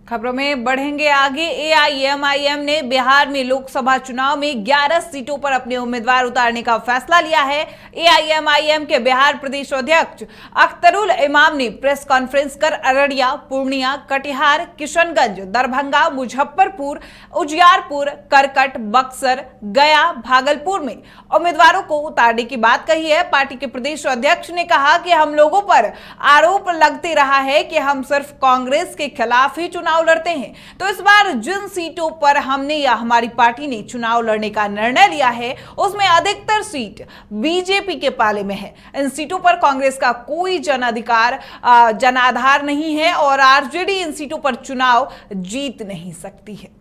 खबरों में बढ़ेंगे आगे। एआईएमआईएम ने बिहार में लोकसभा चुनाव में 11 सीटों पर अपने उम्मीदवार उतारने का फैसला लिया है। एआईएमआईएम के बिहार प्रदेश अध्यक्ष अख्तरुल इमाम ने प्रेस कॉन्फ्रेंस कर अररिया, पूर्णिया, कटिहार, किशनगंज, दरभंगा, मुजफ्फरपुर, उजियारपुर, करकट, बक्सर, गया, भागलपुर में उम्मीदवारों को उतारने की बात कही है। पार्टी के प्रदेश अध्यक्ष ने कहा कि हम लोगों पर आरोप लगते रहा है कि हम सिर्फ कांग्रेस के खिलाफ ही चुनाव लड़ते हैं, तो इस बार जिन सीटों पर हमने या हमारी पार्टी ने चुनाव लड़ने का निर्णय लिया है उसमें अधिकतर सीट बीजेपी के पाले में है। इन सीटों पर कांग्रेस का कोई जनाधार नहीं है और आरजेडी इन सीटों पर चुनाव जीत नहीं सकती है।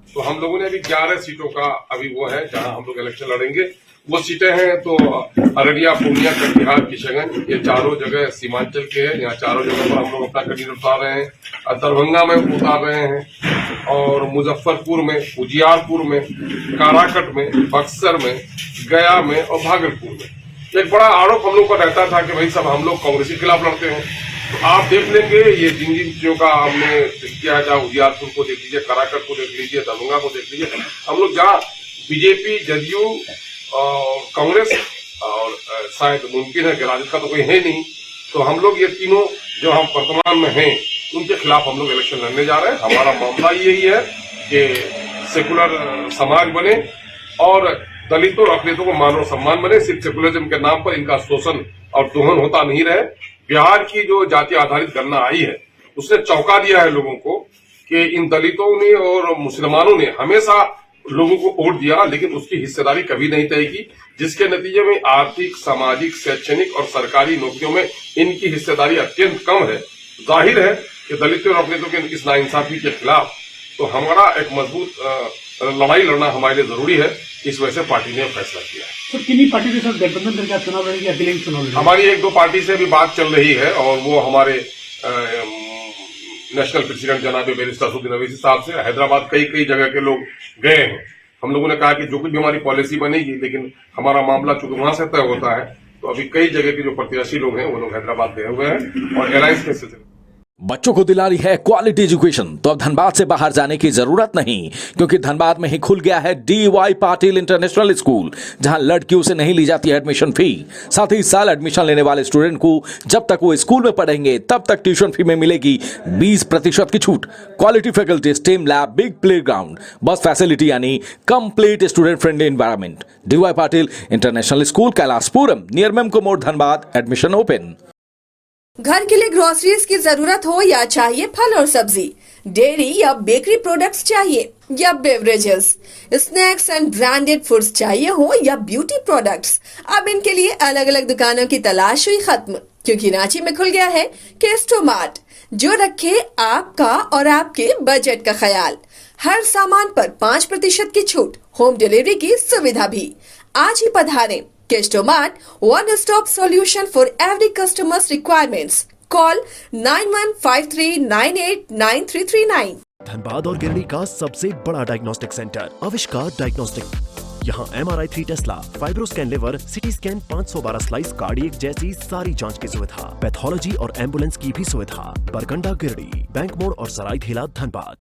तो हम लोगों ने अभी 11 सीटों का अभी वो है जहां हम लोग इलेक्शन लड़ेंगे। वो सीटें हैं तो अररिया, पूर्णिया, कटिहार, किशनगंज, ये चारों जगह सीमांचल के हैं। यहाँ चारों जगह पर हम लोग अपना कैंडिडेट उतार रहे हैं। दरभंगा में उतार रहे हैं और मुजफ्फरपुर में, उजियारपुर में, काराकट में, बक्सर में, गया में और भागलपुर में। एक बड़ा आरोप हम लोग का रहता था कि भाई सब हम लोग कांग्रेस के खिलाफ लड़ते हैं। तो आप देख लेंगे ये जिन जिन चीजों का हमने किया, जहाँ उजियारपुर को देख लीजिए, काराकट को देख लीजिए, दरभंगा को देख लीजिए, हम लोग जहाँ बीजेपी, जदयू, कांग्रेस और शायद मुमकिन है कि राजद का तो कोई है नहीं, तो हम लोग ये तीनों जो हम वर्तमान में हैं उनके खिलाफ हम लोग इलेक्शन लड़ने जा रहे हैं। हमारा मामला यही है कि सेकुलर समाज बने और दलितों और अखिलेतों को मान और सम्मान बने। सिर्फ सेकुलरिज्म के नाम पर इनका शोषण और दोहन होता नहीं रहे। बिहार की जो जाति आधारित गणना आई है उसने चौंका दिया है लोगों को कि इन दलितों ने और मुसलमानों ने हमेशा लोगों को वोट दिया लेकिन उसकी हिस्सेदारी कभी नहीं तय की, जिसके नतीजे में आर्थिक, सामाजिक, शैक्षणिक और सरकारी नौकरियों में इनकी हिस्सेदारी अत्यंत कम है। जाहिर है कि दलितों और अखिलेतों के इस नाइंसाफी के खिलाफ तो हमारा एक मजबूत लड़ाई लड़ना हमारे लिए जरूरी है। इस वजह से पार्टी ने फैसला किया है। सर, किन्हीं पार्टी के साथ गठबंधन करके आप चुनाव लड़ेंगे, अकेले ही चुनाव लड़ेंगे? हमारी 1-2 पार्टी से भी बात चल रही है और वो हमारे नेशनल प्रेसिडेंट जनाब बैरिस्टर असदुद्दीन अवैसी साहब से हैदराबाद कई जगह के लोग गए हैं। हम लोगों ने कहा कि जो कुछ भी हमारी पॉलिसी बनेगी, लेकिन हमारा मामला चूंकि वहां से तय होता है, तो अभी कई जगह के जो प्रत्याशी लोग हैं वो लोग हैदराबाद गए हुए हैं और अलायंस के सिलसिले। बच्चों को दिला रही है क्वालिटी एजुकेशन, तो अब धनबाद से बाहर जाने की जरूरत नहीं, क्योंकि धनबाद में ही खुल गया है DY पाटिल इंटरनेशनल स्कूल, जहां लड़कियों से नहीं ली जाती है एडमिशन फी। साथ ही इस साल एडमिशन लेने वाले स्टूडेंट को जब तक वो स्कूल में पढ़ेंगे तब तक ट्यूशन फी में मिलेगी 20% की छूट। Quality faculty, STEM lab, big playground, bus facility यानी complete student friendly environment. DY Patil international school, Kailashpuram, near मेमको मोड़, धनबाद। Admission open. घर के लिए ग्रोसरीज की जरूरत हो या चाहिए फल और सब्जी, डेयरी या बेकरी प्रोडक्ट्स चाहिए या beverages, snacks and branded foods चाहिए हो या ब्यूटी प्रोडक्ट्स, अब इनके लिए अलग अलग दुकानों की तलाश हुई खत्म, क्योंकि रांची में खुल गया है केस्टो मार्ट, जो रखे आपका और आपके बजट का ख्याल। हर सामान पर 5% की छूट, होम डिलीवरी की सुविधा भी। आज ही पधारें। Kesto Mart, one-stop solution for every customer's requirements. Call 9153989339. Dhanbad और गिरनी का सबसे बड़ा डायग्नोस्टिक सेंटर आविष्कार डायग्नोस्टिक। यहाँ MRI 3 Tesla, fibroscan liver, CT scan 512 slice cardiac जैसी सारी जांच की सुविधा, पैथोलॉजी और एम्बुलेंस की भी सुविधा। बरकंडा, गिरडी, बैंक मोड़ और सराय धेला, धनबाद।